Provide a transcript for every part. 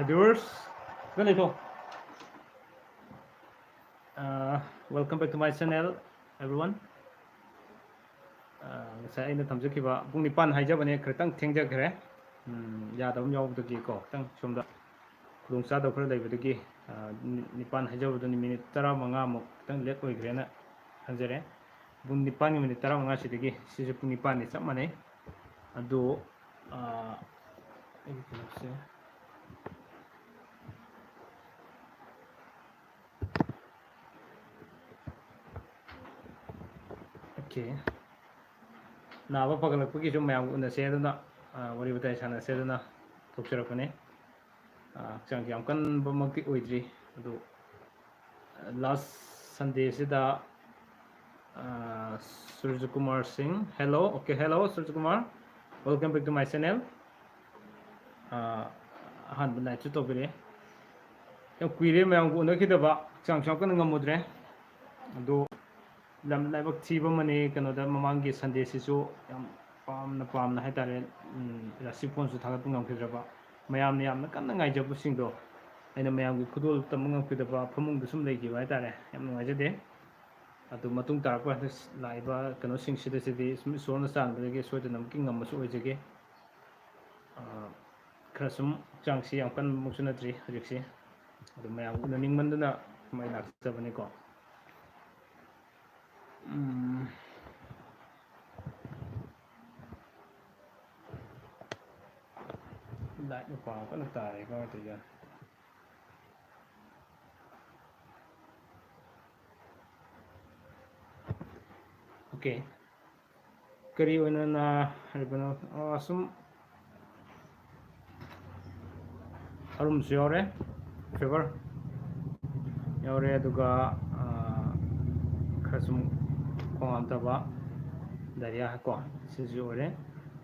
Viewers, ganito. Welcome back to my channel, everyone. Ngasa aina thamjakiba pung nipan haijabane khratang thengjagre. Yadam yawbdagi ko tang somda khudong chada khara leibadagi nipan haijabadani minute 15 muk tang let oigrena hanjare. Pung nipan ni minute 15 sidagi sise pung nipan ni chap manai. Adu okay. Naba pagalakpagi sum mayam una seduna wari batai sana seduna tokcharakane chang yam kan bamaki oidri adu last Sunday sida Suraj Kumar Singh. Hello, okay, hello Suraj Kumar, welcome back to my channel. Han banai chu tobire yam kuire mayam ko unakidaba chang chang kan ngamudre adu lam laibak thiba mani kanoda mamangi Sunday sisu yam pamna haitare rasi phone su thagat ngam khidraba mayam ne yamna kanna ngaijabu singdo aina mayam gi khudol tam ngam khidaba phamung du sum leigi ba haitare yam ngaijade adu matung tarpa laiba kano sing sida sidi sorna sang bege soida nam king ngam su oijege krasum changsi yam kan muksunatri hajiksi adu mayam unaning mandana mai laksabane ko lại nó vào cái nó tài coi thì ok kari oina na haribano asum arum siore favor yore aduga khasum khongam taba daria ko siore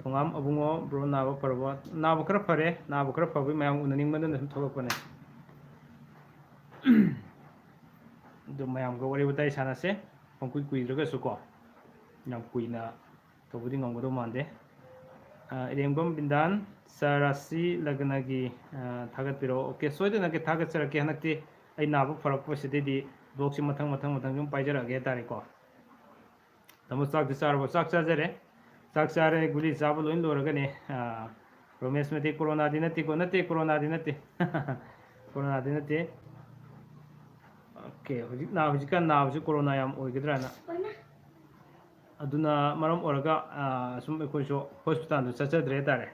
thongam abungo bro naba parwa naba kra pare naba kra pabi mayam unaning madan sum thogapane do mayam go wari batai sanase pongkui kuidraga suko nam kuina tobudi ngomgodo mande irembam bindan sarasi lagnagi thagat piro okay soidana ke thagat sarake hanakti ai nabu farakpo sididi blog si mathang jum paijara ge tare ko tamu sak disarbo sak sajare sak sare guli sabul loin loraga ne romesh meti corona dinati ko nate corona dinati corona dinati okay hojik na hojikan na hoji corona yam oigidrana aduna maram oraga sum ekoi so hospital du chachadre tare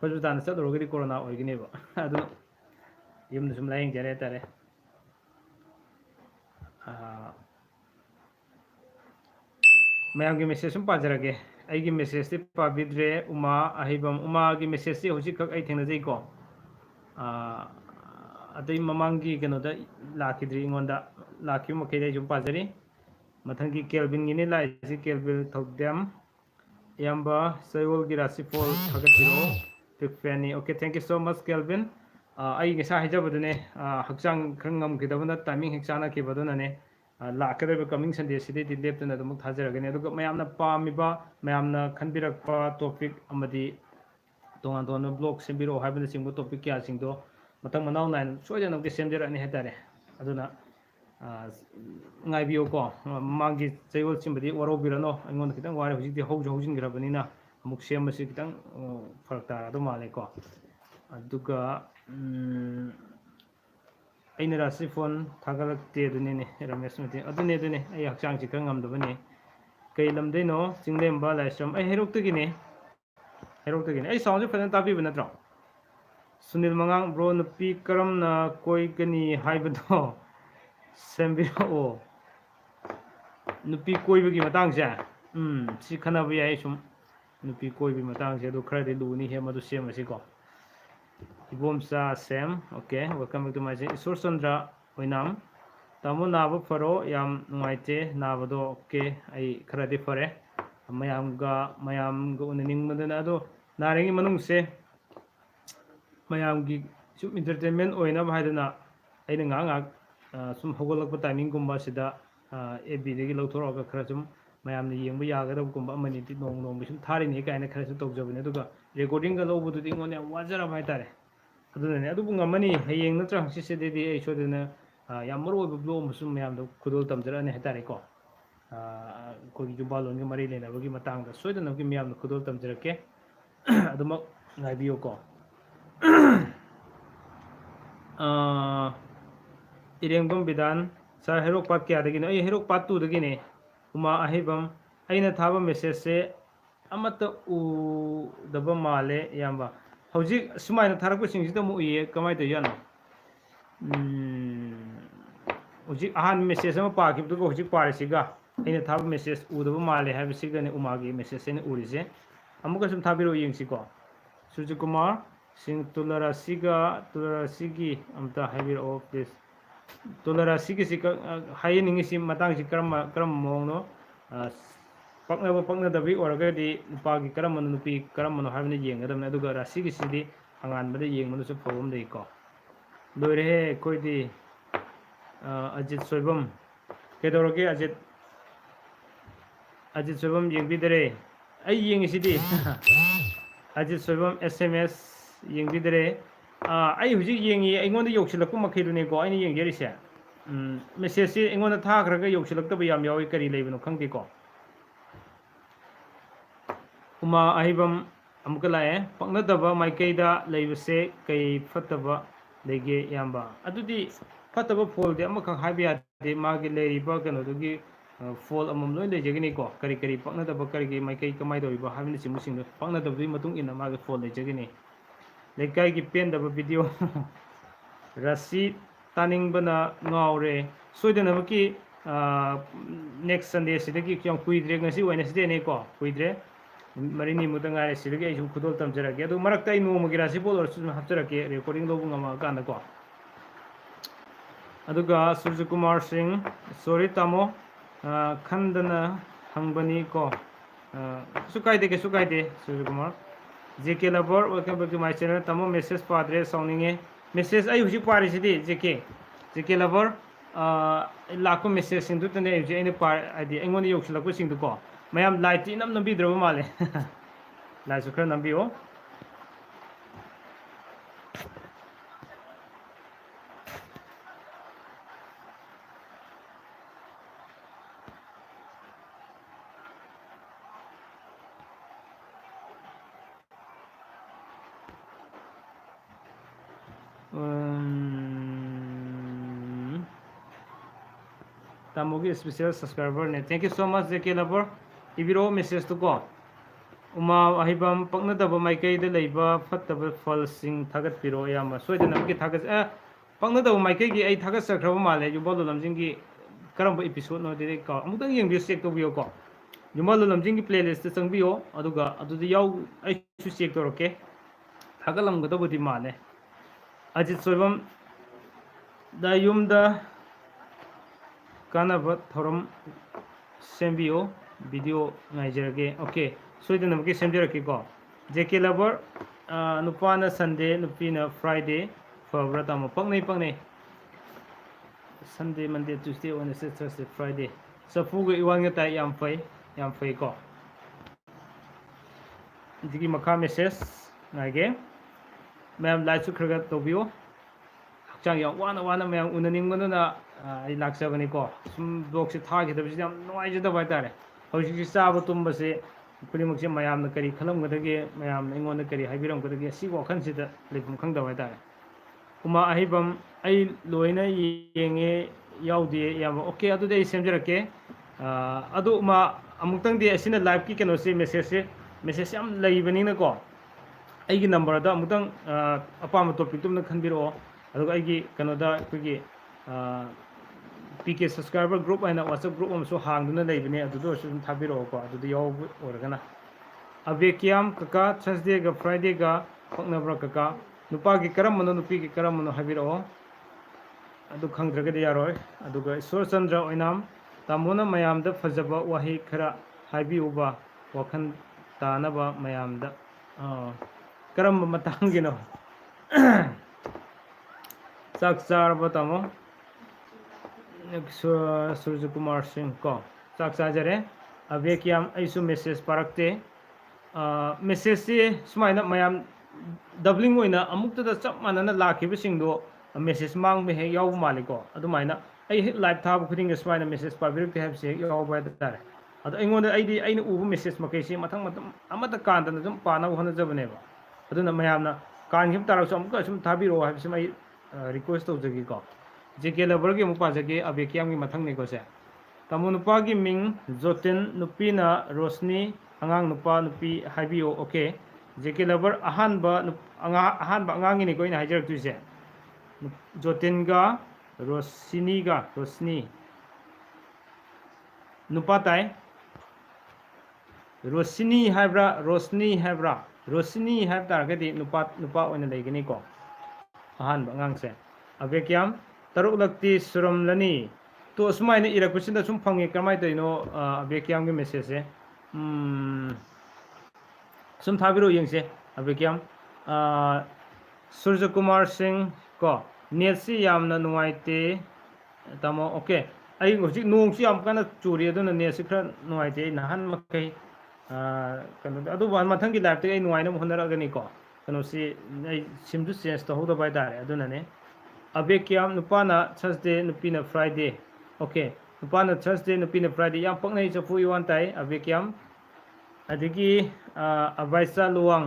hospital na chadorogidi corona oigini ba adu yum sum laing jare tare mayam gi message sum pajarage ai gi message ti pabidre uma ahibam uma gi message ti hojik kak ai thengna jai ko adai mamangi kenoda lakidri ingonda lakhi makai dai sum pajari mathangi kelvin gini lai si kelvin thodam yamba sayol gi rasifol thagatiro pikfeni okay thank you so much kelvin ai ngesa hijabadune hakchang krangam kidabana timing hekchana kibaduna ne lakadaba coming Sunday sidi leptana dum thajaragane aduga mayamna pamiba mayamna khanbirakpa topic amadi tongan tongan blog sembiro haibana singbo topic kya singdo matang manau nain soidana ke semjarani hetare aduna ngai biyo ko mangi chayol simbadi waro birano angon kitang wari hojikti hojin grabani na amuk semasi kitang farak tara do male ko aduga aina rasi phone thagalakte dunine ramesh mati adune ai hakchang chikang ngamdabane kai lamdeino chinglemba laisram ai heroktagine ai sound fadan tabi banatro sunil mangang bro nupi karamna koi gani haibado sembiro nupi koibagi matangse si khanaba yai sum nupi koibi matangse adu kharadi luni he madu semasi ko ibomsa sem okay welcome back to my channel Isur Chandra oinam tamu naba faro yam nuaite nabado okay ai kharadi fare mayam ga unaning madana ado narengi manungse mayam gi sum entertainment oina bhaidana aina nga sum hogolakpa timing gumba sida FB dagi lauthoroga khara sum mayamna yengba yagadab gumba amani ti nong sum tharini kaina khara su tawjabane aduga recording ga lobududi ngone wajara bhaitare ꯑꯗꯨꯅꯅꯦ ꯑꯗꯨꯕꯨ ꯉꯝꯃꯅꯤ ꯍꯌꯦꯡ ꯅꯠꯇ꯭ꯔꯒ ꯍꯪꯆꯤꯠꯁꯤꯗꯩꯗꯤ ꯑꯩ ꯁꯣꯏꯗꯅ ꯌꯥꯝ ꯃꯔꯨ ꯑꯣꯏꯕ ꯕ꯭ꯂꯣꯛ ꯑꯃꯁꯨ ꯃꯌꯥꯝꯗ ꯈꯨꯗꯣꯜ ꯇꯝꯖꯔꯛꯑꯅꯤ ꯍꯥꯏꯇꯥꯔꯦꯀꯣ ꯑꯩꯈꯣꯏꯒꯤ ꯌꯨꯝꯕꯥ ꯂꯣꯟꯒꯤ ꯃꯔꯤ ꯂꯩꯅꯕꯒꯤ ꯃꯇꯥꯡꯗ ꯁꯣꯏꯗꯅꯃꯛꯀꯤ ꯃꯌꯥꯝꯗ ꯈꯨꯗꯣꯜ ꯇꯝꯖꯔꯛꯀꯦ ꯑꯗꯨꯃꯛ ꯉꯥꯏꯕꯤꯌꯨꯀꯣ ꯏꯔꯦꯡꯕꯝ ꯕꯤꯗꯥꯟ ꯁꯥꯔ ꯍꯩꯔꯣꯛ ꯄꯥꯠ ꯀꯌꯥꯗꯒꯤꯅꯣ ꯑꯩ ꯍꯩꯔꯣꯛ ꯄꯥꯠ 2ꯗꯒꯤꯅꯦ ꯎꯃꯥ ꯑꯍꯩꯕꯝ ꯑꯩꯅ ꯊꯥꯕ ꯃꯦꯁꯦꯖꯁꯦ ꯑꯃꯠꯇ ꯎꯗꯕ ꯃꯥꯜꯂꯦ ꯏꯌꯥꯝꯕ ꯍꯧꯖꯤꯛ ꯁꯨꯃꯥꯏꯅ ꯊꯥꯔꯛꯄꯁꯤꯡꯁꯤꯗ ꯑꯃꯨꯛ ꯎꯏꯌꯦ ꯀꯃꯥꯏꯅ ꯇꯧꯔꯤꯖꯥꯠꯅꯣ ꯍꯧꯖꯤꯛ ꯑꯍꯥꯟꯕ ꯃꯦꯁꯦꯖ ꯑꯃ ꯄꯥꯈꯤꯕꯗꯨꯒ ꯍꯧꯖꯤꯛ ꯄꯥꯔꯤꯁꯤꯒ ꯑꯩꯅ ꯊꯥꯕ ꯃꯦꯁꯦꯖ ꯎꯗꯕ ꯃꯥꯜꯂꯦ ꯍꯥꯏꯕꯁꯤꯒꯅꯦ ꯎꯃꯥꯒꯤ ꯃꯦꯁꯦꯖ ꯑꯩꯅ ꯎꯔꯤꯁꯦ ꯑꯃꯨꯛꯀ ꯁꯨꯝ ꯊꯥꯕꯤꯔꯛꯑꯣ ꯌꯦꯡꯁꯤꯀꯣ ꯁꯨꯔꯖꯀꯨꯃꯥꯔ ꯁꯤꯡ ꯇꯨꯂꯔꯥꯁꯤꯒꯤ ꯑꯝꯇ ꯍꯥꯏꯕꯤꯔꯛꯑꯣ ꯄ꯭ꯂꯤꯖ ꯇꯨꯂꯔꯥꯁꯤꯒꯤꯁꯤ ꯍꯥꯏꯍꯟꯅꯤꯡꯉꯤꯁꯤ ꯃꯇꯥꯡꯁꯤ ꯀꯔꯝꯕ ꯃꯑꯣꯡꯅꯣ ꯄꯛꯅꯕ ꯄꯛꯅꯗꯕꯤ ꯑꯣꯏꯔꯒꯗꯤ ꯅꯨꯄꯥꯒꯤ ꯀꯔꯝꯕꯅꯣ ꯅꯨꯄꯤ ꯀꯔꯝꯕꯅꯣ ꯍꯥꯏꯕꯅ ꯌꯦꯡꯒꯗꯕꯅꯤ ꯑꯗꯨꯒ ꯔꯥꯁꯤꯒꯤꯁꯤꯗꯤ ꯑꯉꯥꯟꯕꯗ ꯌꯦꯡꯕꯗꯁꯨ ꯐꯕ ꯑꯃ ꯂꯩꯀꯣ ꯂꯣꯏꯔꯦꯍꯦ ꯑꯩꯈꯣꯏꯗꯤ ꯑꯖꯤꯠ ꯁꯣꯏꯕꯝ ꯀꯩꯗꯧꯔꯒꯦ ꯑꯖꯤꯠ ꯁꯣꯏꯕꯝ ꯌꯦꯡꯕꯤꯗꯔꯦ ꯑꯩ ꯌꯦꯡꯉꯤꯁꯤꯗꯤ ꯑꯖꯤꯠ ꯁꯣꯏꯕꯝ SMS ꯌꯦꯡꯕꯤꯗꯔꯦ ꯑꯩ ꯍꯧꯖꯤꯛ ꯌꯦꯡꯉꯤ ꯑꯩꯉꯣꯟꯗ ꯌꯧꯁꯤꯜꯂꯛꯄ ꯃꯈꯩꯗꯨꯅꯦꯀꯣ ꯑꯩꯅ ꯌꯦꯡꯖꯔꯤꯁꯦ ꯃꯦꯁꯦꯖꯁꯤ ꯑꯩꯉꯣꯟꯗ ꯊꯥꯈ꯭ꯔꯒ ꯌꯧꯁꯤꯜꯂꯛꯇꯕ ꯌꯥꯝ ꯌꯥꯎꯏ ꯀꯔꯤ ꯂꯩꯕꯅꯣ ꯈꯪꯗꯦꯀꯣ ꯎꯃꯥ ꯑꯍꯩꯕꯝ ꯑꯃꯨꯛꯀ ꯂꯥꯛꯑꯦ ꯄꯛꯅꯗꯕ ꯃꯥꯏꯀꯩꯗ ꯂꯩꯕꯁꯦ ꯀꯩ ꯐꯠꯇꯕ ꯂꯩꯒꯦ ꯏꯌꯥꯝꯕ ꯑꯗꯨꯗꯤ ꯐꯠꯇꯕ ꯐꯣꯜꯗꯤ ꯑꯃꯈꯛ ꯍꯥꯏꯕ ꯌꯥꯗꯦ ꯃꯥꯒꯤ ꯂꯩꯔꯤꯕ ꯀꯩꯅꯣꯗꯨꯒꯤ ꯐꯣꯜ ꯑꯃꯃꯝ ꯂꯣꯏ ꯂꯩꯖꯒꯅꯤꯀꯣ ꯀꯔꯤ ꯀꯔꯤ ꯄꯛꯅꯗꯕ ꯀꯔꯤꯒꯤ ꯃꯥꯏꯀꯩ ꯀꯃꯥꯏꯅ ꯇꯧꯔꯤꯕ ꯍꯥꯏꯕꯅꯆꯤꯡꯕꯁꯤꯡꯗꯣ ꯄꯛꯅꯗꯕꯗꯨꯒꯤ ꯃꯇꯨꯡ ꯏꯟꯅ ꯃꯥꯒꯤ ꯐꯣꯜ ꯂꯩꯖꯒꯅꯤ ꯂꯩꯀꯥꯏꯒꯤ ꯄꯦꯟꯗꯕ ꯚꯤꯗꯤꯑꯣ ꯔꯁꯤ ꯇꯥꯅꯤꯡꯕꯅ ꯉꯥꯎꯔꯦ ꯁꯣꯏꯗꯅꯃꯛꯀꯤ ꯅꯦꯛꯁ ꯁꯟꯗꯦꯁꯤꯗꯒꯤ ꯌꯥꯝ ꯀꯨꯏꯗ꯭ꯔꯦ ꯉꯁꯤ ꯋꯦꯗꯅꯁꯗꯦꯅꯦꯀꯣ ꯀꯨꯏꯗ꯭ꯔꯦ ꯅꯨꯃꯤꯠ ꯃꯔꯤꯅꯤꯃꯨꯛꯇ ꯉꯥꯏꯔꯦ ꯁꯤꯗꯒꯤ ꯑꯩꯁꯨ ꯈꯨꯗꯣꯜ ꯇꯝꯖꯔꯛꯀꯦ ꯑꯗꯨ ꯃꯔꯛꯇ ꯑꯩ ꯅꯣꯡꯃꯒꯤ ꯔꯥꯁꯤꯐꯣꯜ ꯑꯣꯏꯔꯁꯨ ꯑꯗꯨꯝ ꯍꯥꯞꯆꯔꯛꯀꯦ ꯔꯦꯀꯣꯔꯗꯤꯡ ꯂꯧꯕ ꯉꯝꯃꯛꯑꯀꯥꯟꯗꯀꯣ ꯑꯗꯨꯒ ꯁꯨꯔꯖꯀꯨꯃꯥꯔ ꯁꯤꯡ ꯁꯣꯔꯤ ꯇꯥꯃꯣ ꯈꯟꯗꯅ ꯍꯪꯕꯅꯤ ꯀꯩꯁꯨ ꯀꯥꯏꯗꯦ ꯁꯨꯔꯖꯀꯨꯃꯥꯔ ꯖꯦ ꯀꯦ ꯂꯕꯔ welcome back to my channel ꯇꯥꯃꯣ ꯃꯦꯁꯦꯖ ꯄꯥꯗ꯭ꯔꯦ ꯁꯥꯎꯅꯤꯡꯉꯦ ꯃꯦꯁꯦꯖ ꯑꯩ ꯍꯧꯖꯤꯛ ꯄꯥꯔꯤꯁꯤꯗꯤ ꯖꯦ ꯀꯦ ꯂꯕꯔ ꯂꯥꯛꯄ ꯃꯦꯁꯦꯖꯁꯤꯡꯗꯨꯇꯅꯦ ꯍꯧꯖꯤꯛ ꯑꯩꯅ ꯍꯥꯏꯗꯤ ꯑꯩꯉꯣꯟꯗ ꯌꯧꯁꯤꯜꯂꯛꯄꯁꯤꯡꯗꯨꯀꯣ ꯃꯌꯥꯝ ꯂꯥꯏꯠꯇꯤ ꯏꯅꯝ ꯅꯝꯕꯤꯗ꯭ꯔꯕ ꯃꯥꯜꯂꯦ ꯂꯥꯏꯠꯁꯨ ꯈꯔ ꯅꯝꯕꯤꯌꯣ ꯇꯥꯃꯣꯒꯤ ꯏꯁꯄꯤꯁꯦꯜ ꯁꯕꯁꯀ꯭ꯔꯥꯏꯕꯔꯅꯦ thank you so much J K ꯂꯕꯔ ꯏꯕꯤꯔꯛꯑꯣ ꯃꯦꯁꯦꯖꯇꯨꯀꯣ ꯎꯃꯥ ꯑꯍꯩꯕꯝ ꯄꯛꯅꯗꯕ ꯃꯥꯏꯀꯩꯗ ꯂꯩꯕ ꯐꯠꯇꯕ ꯐꯜꯁꯤꯡ ꯊꯥꯒꯠꯄꯤꯔꯛꯑꯣ ꯑꯌꯥꯝꯕ ꯁꯣꯏꯗꯅꯃꯛꯀꯤ ꯄꯛꯅꯗꯕ ꯃꯥꯏꯀꯩꯒꯤ ꯑꯩ ꯊꯥꯒꯠꯆꯈ꯭ꯔꯕ ꯃꯥꯜꯂꯦ ꯌꯨꯝꯕꯥꯜ ꯂꯝꯖꯤꯡꯒꯤ ꯀꯔꯝꯕ ꯑꯦꯄꯤꯁꯣꯗꯅꯣꯗꯤ ꯑꯩ ꯑꯃꯨꯛꯇꯪ ꯌꯦꯡꯕꯤꯌꯨ ꯆꯦꯛ ꯇꯧꯕꯤꯌꯨꯀꯣ ꯌꯨꯝꯕꯥꯜ ꯂꯝꯖꯤꯡꯒꯤ ꯄ꯭ꯂꯦꯂꯤꯁꯇ ꯆꯪꯕꯤꯌꯣ ꯑꯗꯨꯒ ꯑꯗꯨꯗ ꯑꯩꯁꯨ ꯆꯦꯛ ꯇꯧꯔꯛꯀꯦ ꯊꯥꯒꯠꯂꯝꯒꯗꯧꯕꯗꯤ ꯃꯥꯜꯂꯦ ꯑꯖꯤꯠ ꯁꯣꯏꯕꯝ ꯗ ꯌꯨꯝꯗ ꯀꯥꯟꯅꯕ ꯊꯧꯔꯝ ꯁꯦꯝꯕꯤꯌꯣ ꯚꯤꯗꯤꯑꯣ ꯉꯥꯏꯖꯔꯒꯦ ꯑꯣꯀꯦ ꯁꯣꯏꯗꯅꯃꯛꯀꯤ ꯁꯦꯝꯖꯔꯛꯀꯦꯀꯣ ꯖꯦ ꯀꯦ ꯂꯕꯔ ꯅꯨꯄꯥꯅ ꯁꯟꯗꯦ ꯅꯨꯄꯤꯅ ꯐ꯭ꯔꯥꯏꯗꯦ ꯐꯕ꯭ꯔꯥ ꯇꯥꯃꯣ ꯄꯛꯅꯩ ꯁꯟꯗꯦ ꯃꯟꯗꯦ ꯇ꯭ꯌꯨꯁꯗꯦ ꯋꯦꯗꯅꯦꯁꯗꯦ ꯊꯔꯁꯗꯦ ꯐ꯭ꯔꯥꯏꯗꯦ ꯆꯐꯨꯒ ꯏꯋꯥꯡꯒ ꯇꯥꯏ ꯌꯥꯝ ꯐꯩꯀꯣ ꯑꯗꯨꯒꯤ ꯃꯈꯥ ꯃꯦꯁꯦꯖ ꯉꯥꯏꯒꯦ ꯃꯌꯥꯝ ꯂꯥꯏꯛꯁꯨ ꯈꯔ ꯈꯔ ꯇꯧꯕꯤꯌꯨ ꯍꯛꯆꯥꯡ ꯌꯥꯝ ꯋꯥꯅ ꯃꯌꯥꯝ ꯎꯅꯅꯤꯡꯕꯗꯨꯅ ꯑꯩ ꯂꯥꯛꯆꯕꯅꯤꯀꯣ ꯁꯨꯝ ꯕ꯭ꯂꯣꯛꯁꯦ ꯊꯥꯈꯤꯗꯕꯁꯤꯗ ꯌꯥꯝ ꯅꯨꯡꯉꯥꯏꯖꯗꯕ ꯍꯥꯏꯇꯥꯔꯦ ꯍꯧꯖꯤꯛꯁꯤ ꯆꯥꯕ ꯇꯨꯝꯕꯁꯦ ꯈꯨꯗꯤꯡꯃꯛꯁꯦ ꯃꯌꯥꯝꯅ ꯀꯔꯤ ꯈꯜꯂꯝꯒꯗꯒꯦ ꯃꯌꯥꯝꯅ ꯑꯩꯉꯣꯟꯗ ꯀꯔꯤ ꯍꯥꯏꯕꯤꯔꯝꯒꯗꯒꯦ ꯑꯁꯤꯒꯤ ꯋꯥꯈꯜꯁꯤꯗ ꯂꯩꯐꯝ ꯈꯪꯗꯕ ꯍꯥꯏꯇꯥꯔꯦ ꯎꯃꯥ ꯑꯍꯩꯕꯝ ꯑꯩ ꯂꯣꯏꯅ ꯌꯦꯡꯉꯦ ꯌꯥꯎꯗꯦ ꯏꯌꯥꯝꯕ ꯑꯣꯀꯦ ꯑꯗꯨꯗꯤ ꯑꯩ ꯁꯦꯝꯖꯔꯛꯀꯦ ꯑꯗꯣ ꯎꯃꯥ ꯑꯃꯨꯛꯇꯪꯗꯤ ꯑꯁꯤꯅ ꯂꯥꯏꯚꯀꯤ ꯀꯩꯅꯣꯁꯦ ꯃꯦꯁꯦꯖ ꯌꯥꯝ ꯂꯩꯕꯅꯤꯅꯀꯣ ꯑꯩꯒꯤ ꯅꯝꯕꯔꯗ ꯑꯃꯨꯛꯇꯪ ꯑꯄꯥꯝꯕ ꯇꯣꯄꯤꯛꯇꯨꯝꯅ ꯈꯟꯕꯤꯔꯛꯑꯣ ꯑꯗꯨꯒ ꯑꯩꯒꯤ ꯀꯩꯅꯣꯗ ꯑꯩꯈꯣꯏꯒꯤ ꯄꯤ ꯀꯦ ꯁꯕꯁꯀ꯭ꯔꯥꯏꯕꯔ ꯒ꯭ꯔꯨꯞ ꯍꯥꯏꯅ ꯋꯥꯆꯞ ꯒ꯭ꯔꯨꯞ ꯑꯃꯁꯨ ꯍꯥꯡꯗꯨꯅ ꯂꯩꯕꯅꯦ ꯑꯗꯨꯗ ꯑꯣꯏꯔꯁꯨ ꯑꯗꯨꯝ ꯊꯥꯕꯤꯔꯛꯑꯣꯀꯣ ꯑꯗꯨꯗ ꯌꯥꯎꯕ ꯑꯣꯏꯔꯒꯅ ꯑꯕꯦꯀꯤꯌꯥꯝ ꯀꯀꯥ ꯊꯔꯁꯗꯦꯒ ꯐ꯭ꯔꯥꯏꯗꯦꯒ ꯄꯛꯅꯕ꯭ꯔꯥ ꯀꯀꯥ ꯅꯨꯄꯥꯒꯤ ꯀꯔꯝꯕꯅꯣ ꯅꯨꯄꯤꯒꯤ ꯀꯔꯝꯕꯅꯣ ꯍꯥꯏꯕꯤꯔꯛꯑꯣ ꯑꯗꯨ ꯈꯪꯗ꯭ꯔꯒꯗꯤ ꯌꯥꯔꯣꯏ ꯑꯗꯨꯒ ꯏꯁꯣꯔꯆꯟꯗ꯭ꯔ ꯑꯣꯏꯅꯥꯝ ꯇꯥꯃꯣꯅ ꯃꯌꯥꯝꯗ ꯐꯖꯕ ꯋꯥꯍꯩ ꯈꯔ ꯍꯥꯏꯕꯤꯌꯨꯕ ꯋꯥꯈꯜ ꯇꯥꯅꯕ ꯃꯌꯥꯝꯗ ꯀꯔꯝꯕ ꯃꯇꯥꯡꯒꯤꯅꯣ ꯆꯥꯛ ꯆꯥꯔꯕ ꯇꯥꯃꯣ ꯁꯨꯔꯖꯀꯨꯃꯥꯔ ꯁꯤꯡ ꯀꯣ ꯆꯥꯛ ꯆꯥꯖꯔꯦ ꯑꯕꯦꯀꯤꯌꯥꯝ ꯑꯩꯁꯨ ꯃꯦꯁꯦꯖ ꯄꯥꯔꯛꯇꯦ ꯃꯦꯁꯦꯖꯁꯤ ꯁꯨꯃꯥꯏꯅ ꯃꯌꯥꯝ डबलिंग होइना अमुक्तदा चप मानना लाखिबसिंगदो मेसेज मांगबे हे याव मालिको अदुमाइना आई हे लाइव थाब खुदिंग स्माइना मेसेज पाबिरते हेब से याव बाय तारे अद अइंगोंदा आइदी आइना उबो मेसेज मकैसे मथंग मतम अमता कांदना जुम पाना होना जबनेबा अदुना मयामना कांगिब तारसु अमुक सुम थाबिरो हाबिसम आई रिक्वेस्ट तौजगी को जेके लबर के मुक पाजगे अबेकियाम की मथंग ने को से तमु नुपा की मिंग जोतिन नुपीना रोशनी अंगांग नुपा नुपी हाइबियो ओके जेके लबर अहानबा अंगांगी ने कोइना हाइजर तुइसे जोतिन का रोशनी नुपा ताई रोशनी हाइब्रा रोशनी हाइब्रा रोशनी हाइब तारगदी नुपा नुपा ओइना लेगनी को अहानबा अंगांग से अबेकियाम तरुक लक्ति सुरमलनी तो असुमाइना इरकुसिंदा सुम फंगे करमाय तइनो अबेकियाम के मेसेज से सुम थाबिरो यंगसे अबेकियाम सूर्य कुमार सिंह को नेट से यामना नुवाइते तमो ओके आई होजिक नोंग से याम काना चूरी अदुना नेट से खरा नुवाइते नहान मकै कनो अदु वन मथंग की लाइफ ते आई नुवाइना होनरगनी को कनो से आई सिम टू चेंज तो होदा बाय तारे अदुना ने अबेकियाम नुपाना थर्सडे नुपीना फ्राइडे ओके नुपाना थर्सडे नुपीना फ्राइडे याम पकनै चफु युवान ताई अबेकियाम अदगी अबाइसा लुवांग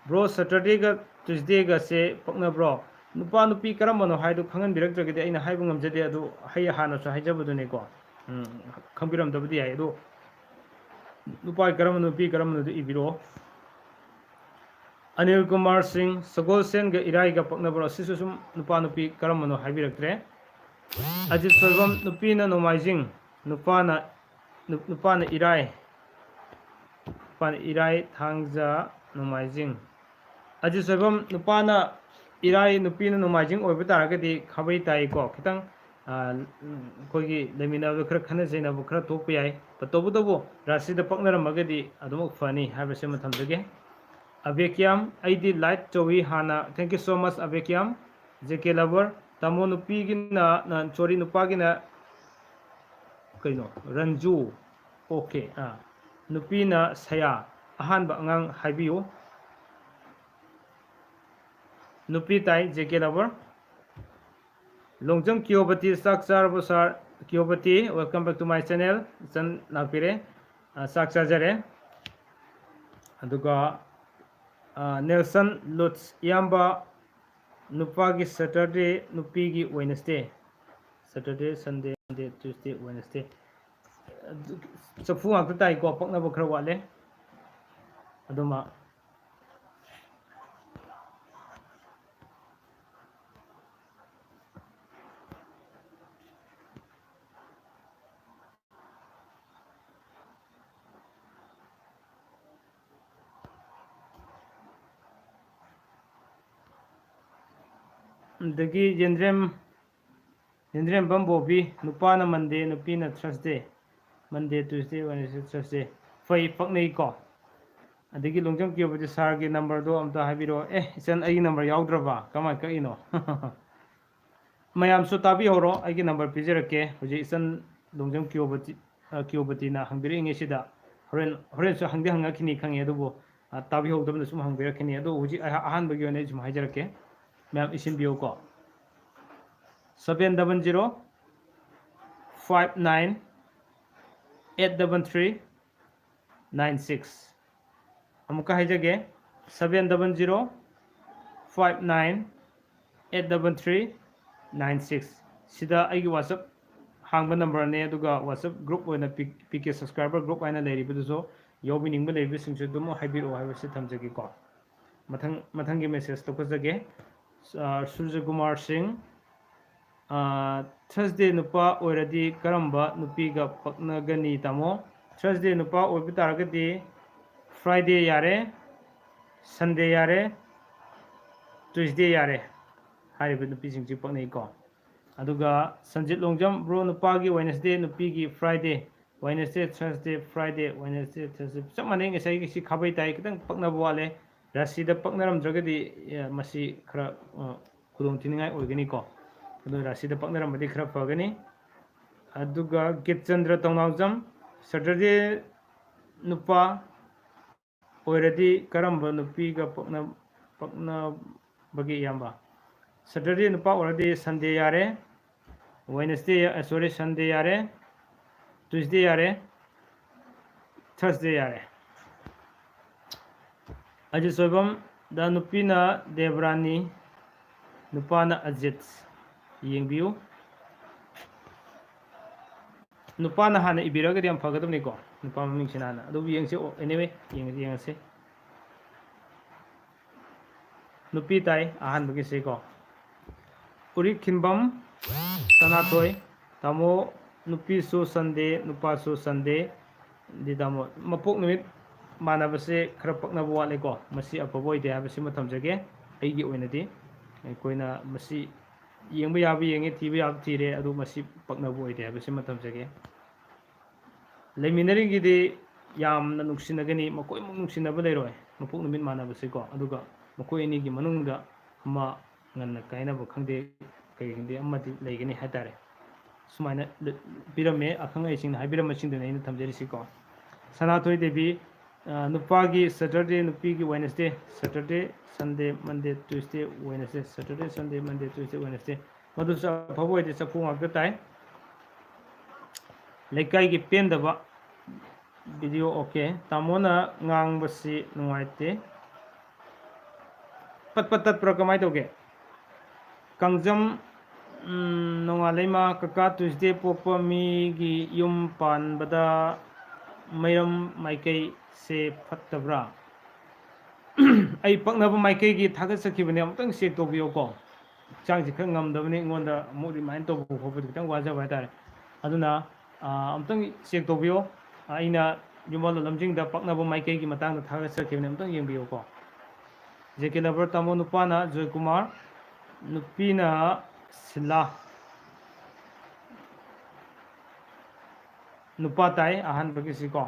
ब्रो सैटरडे का ट्यूसडे का से पकना ब्रो नुपा नुपी करमनो हाइदु खंगन बिरक्तरगदे अइना हाइबु ngamjade adu hai hanasu haijabudune ko खंबिरम दबदि है दो नुपा करमनो नुपी करमनो दु ibiro अनिल कुमार सिंह सगोल सेन गा इराई गा पकना ब्रो सिसु सुम नुपा नुपी करमनो हाइबिरक्तरे अजित सोलबम नुपीना नोमाइजिंग नुपाना इराई थांगजा नोमाइजिंग अजित सोलबम नुपाना इराई नुपीना नोमाइजिंग ओइबा तारगदि खबै ताई को खितंग कोगी लेमिनाब खरा खना जैनाब खरा तोप याय तबुदबो राशिदा पकनरमगदि अदुमक फनी हाबसे मथमजगे अबेकियाम आईडी लाइट चोवी हाना थैंक यू सो मच अबेकियाम जेके लवर तमो नुपी गिना चोरी नुपा गिना कइनो रंजू ओके नुपीना सया अहानबा अंगांग हाइबियो नुपी ताई जेके लवर लोंगजम कियोबती साक्षार बसार Kiyobati welcome back to my channel चन लापिरे साक्षार जरे अदुगा नेल्सन लुट्स याम्बा नुपा की सैटरडे नुपी की Wednesday Saturday Sunday Monday Tuesday Wednesday चफु आक ताई को पकना बखरा वाले अदुमा दगी जेंद्रेम बम्बोबी नुपाना मंडे नुपीना Thursday Monday Tuesday Wednesday Thursday फई पकनई को अदगी लोंजम कियोबदी सार के नंबर दो अमता हाबिरो इचन आई नंबर याउद्रबा कमाय कइनो मयाम सु ताबी होरो आई के नंबर पिजरके हुजे इचन लोंजम कियोबदी ना हंबिरिंगे सिदा होरेन सु हंगदे हंगाखिनी खंगे अदुबो ताबी होदबना सुम हंबिरखिनी अदु हुजे अहान बगी ओने सुम हाइजरके मैम इसिन बियो को 700598336 अमुका हाइजगे 700598336 सिदा आइगी व्हाट्सएप हांगबा नंबर ने अदुगा व्हाट्सएप ग्रुप ओइना पीके सब्सक्राइबर ग्रुप आइना लेरिबदुसो योबिनिंग लेरिबसिंगसु दुमो हाइबिरो हाइबसे थमजगे को मथंगी मेसेज तो खजगे सूर्य कुमार सिंह थर्सडे नुपा ओरदी करम्बा नुपीगा पकनगनी तमो थर्सडे नुपा ओइब तारगदी फ्राइडे यारे संडे यारे ट्यूसडे यारे हारिब नुपी सिंगजी पकनई को अदुगा संजित लोंजम ब्रो नुपागी वेडनेसडे नुपीगी Friday Wednesday Thursday Friday Wednesday Thursday सब माने ngai gi si khabai tai kitang pakna bwale राशि पकनरम द्रगदी मसी खरा खुदों थिनिंगाई ओइगनी को अदु राशि पकनरम बदी खरा फगनी अदुगा गितचंद्र तौनावजम सैटरडे नुपा ओइरदी करम नुपी का ꯄꯛꯅꯕꯒꯤ ꯏꯌꯥꯝꯕ ꯁꯦꯇꯔꯗꯦ ꯅꯨꯄꯥ ꯑꯣꯏꯔꯗꯤ ꯁꯟꯗꯦ ꯌꯥꯔꯦ ꯋꯦꯅꯁꯗꯦ ꯁꯣꯔꯤ ꯁꯟꯗꯦ ꯌꯥꯔꯦ ꯇ꯭ꯌꯨꯁꯗꯦ ꯌꯥꯔꯦ ꯊꯔꯁꯗꯦ ꯌꯥꯔꯦ ꯑꯖꯤꯠꯁꯣꯏꯕꯝ ꯗ ꯅꯨꯄꯤꯅ ꯗꯦꯕꯔꯥꯅꯤ ꯅꯨꯄꯥꯅ ꯑꯖꯤꯠ ꯌꯦꯡꯕꯤꯌꯨ ꯅꯨꯄꯥꯅ ꯍꯥꯟꯅ ꯏꯕꯤꯔꯒꯗꯤ ꯌꯥꯝ ꯐꯒꯗꯕꯅꯤꯀꯣ ꯅꯨꯄꯥ ꯃꯃꯤꯡꯁꯤꯅ ꯍꯥꯟꯅ ꯑꯗꯨꯕꯨ ꯌꯦꯡꯁꯤ ꯑꯦꯅꯤꯋꯦ ꯌꯦꯡꯉꯁꯤ ꯅꯨꯄꯤ ꯇꯥꯏ ꯑꯍꯥꯟꯕꯒꯤꯁꯤꯀꯣ ꯎꯔꯤꯛꯈꯤꯟꯕꯝ ꯁꯅꯥꯊꯣꯏ ꯇꯥꯃꯣ ꯅꯨꯄꯤꯁꯨ ꯁꯟꯗꯦ ꯅꯨꯄꯥꯁꯨ ꯁꯟꯗꯦ ꯗꯤ ꯇꯥꯃꯣ ꯃꯄꯣꯛ ꯅꯨꯃꯤꯠ ꯃꯥꯟꯅꯕꯁꯦ ꯈꯔ ꯄꯛꯅꯕ ꯋꯥꯠꯂꯦꯀꯣ ꯃꯁꯤ ꯑꯐꯕ ꯑꯣꯏꯗꯦ ꯍꯥꯏꯕꯁꯤꯃ ꯊꯝꯖꯒꯦ ꯑꯩꯒꯤ ꯑꯣꯏꯅꯗꯤ ꯑꯩꯈꯣꯏꯅ ꯃꯁꯤ ꯌꯦꯡꯕ ꯌꯥꯕ ꯌꯦꯡꯉꯦ ꯊꯤꯕ ꯌꯥꯕ ꯊꯤꯔꯦ ꯑꯗꯨ ꯃꯁꯤ ꯄꯛꯅꯕ ꯑꯣꯏꯗꯦ ꯍꯥꯏꯕꯁꯤꯃ ꯊꯝꯖꯒꯦ ꯂꯩꯃꯤꯟꯅꯔꯤꯒꯤꯗꯤ ꯌꯥꯝꯅ ꯅꯨꯡꯁꯤꯅꯒꯅꯤ ꯃꯈꯣꯏꯃꯨꯛ ꯅꯨꯡꯁꯤꯅꯕ ꯂꯩꯔꯣꯏ ꯃꯄꯣꯛ ꯅꯨꯃꯤꯠ ꯃꯥꯟꯅꯕꯁꯤꯀꯣ ꯑꯗꯨꯒ ꯃꯈꯣꯏ ꯑꯅꯤꯒꯤ ꯃꯅꯨꯡꯗ ꯑꯃ ꯉꯟꯅ ꯀꯥꯏꯅꯕ ꯈꯪꯗꯦ ꯀꯩꯒꯤꯗꯦ ꯑꯃꯗꯤ ꯂꯩꯒꯅꯤ ꯍꯥꯏꯇꯥꯔꯦ ꯁꯨꯃꯥꯏꯅ ꯄꯤꯔꯝꯃꯦ ꯑꯈꯪ ꯑꯍꯩꯁꯤꯡꯅ ꯍꯥꯏꯕꯤꯔꯝꯕꯁꯤꯡꯗꯨꯅ ꯑꯩꯅ ꯊꯝꯖꯔꯤꯁꯤꯀꯣ ꯁꯅꯥꯊꯣꯏ ꯗꯦꯕꯤ ꯅꯨꯄꯥꯒꯤ ꯁꯦꯇꯔꯗꯦ ꯅꯨꯄꯤꯒꯤ ꯋꯦꯅꯁꯗꯦ ꯁꯦꯇꯔꯗꯦ ꯁꯟꯗे ꯃꯟꯗꯦ ꯇ꯭ꯌꯨꯁꯗꯦ ꯋꯦꯅꯁꯗꯦ ꯁꯦꯇꯔꯗꯦ ꯁꯟꯗꯦ ꯃꯟꯗꯦ ꯇ꯭ꯌꯨꯁꯗꯦ ꯋꯦꯅꯁꯗꯦ ꯃꯗꯨꯁꯨ ꯑꯐꯕ ꯑꯣꯏꯗꯦ ꯆꯐꯨ ꯉꯥꯛꯇ ꯇꯥꯏ ꯂꯩꯀꯥꯏꯒꯤ ꯄꯦꯟꯗꯕ ꯚꯤꯗꯤꯑꯣ ꯑꯣꯀꯦ ꯇꯥꯃꯣꯅ ꯉꯥꯡꯕꯁꯤ ꯅꯨꯡꯉꯥꯏꯇꯦ ꯄꯠ ꯄꯠ ꯇꯠꯄ꯭ꯔꯥ ꯀꯃꯥꯏꯅ ꯇꯧꯒꯦ ꯀꯥꯡꯖꯝ ꯅꯣꯡꯉꯥꯂꯩꯃ ꯀꯀꯥ ꯇ꯭ꯌꯨꯁꯗꯦ ꯄꯣꯛꯄ ꯃꯤꯒꯤ ꯌꯨꯝ ꯄꯥꯟꯕꯗ ꯃꯩꯔꯝ ꯃꯥꯏꯀꯩꯁꯦ ꯐꯠꯇꯕ꯭ꯔꯥ ꯑꯩ ꯄꯛꯅꯕ ꯃꯥꯏꯀꯩꯒꯤ ꯊꯥꯒꯠꯆꯈꯤꯕꯅꯦ ꯑꯃꯨꯛꯇꯪ ꯆꯦꯛ ꯇꯧꯕꯤꯌꯣꯀꯣ ꯍꯛꯆꯥꯡꯁꯤ ꯈꯔ ꯉꯝꯗꯕꯅꯤ ꯑꯩꯉꯣꯟꯗ ꯑꯃꯨꯛ ꯔꯤꯃꯥꯏꯟ ꯇꯧꯕ ꯈꯣꯠꯄꯗ ꯈꯤꯇꯪ ꯋꯥꯖꯕ ꯍꯥꯏꯇꯥꯔꯦ ꯑꯗꯨꯅ ꯑꯃꯨꯛꯇꯪ ꯆꯦꯛ ꯇꯧꯕꯤꯌꯣ ꯑꯩꯅ ꯌꯨꯝꯕꯥꯜ ꯂꯝꯖꯤꯡꯗ ꯄꯛꯅꯕ ꯃꯥꯏꯀꯩꯒꯤ ꯃꯇꯥꯡꯗ ꯊꯥꯒꯠꯆꯈꯤꯕꯅꯦ ꯑꯃꯨꯛꯇꯪ ꯌꯦꯡꯕꯤꯌꯨꯀꯣ ꯖꯦꯀꯦ ꯂꯕꯔ ꯇꯥꯃꯣ ꯅꯨꯄꯥꯅ ꯖꯣꯏꯀꯨꯃꯥꯔ ꯅꯨꯄꯤꯅ ꯁꯤꯂꯥ ꯅꯨꯄꯥ ꯇꯥꯏ ꯑꯍꯥꯟꯕꯒꯤꯁꯤꯀꯣ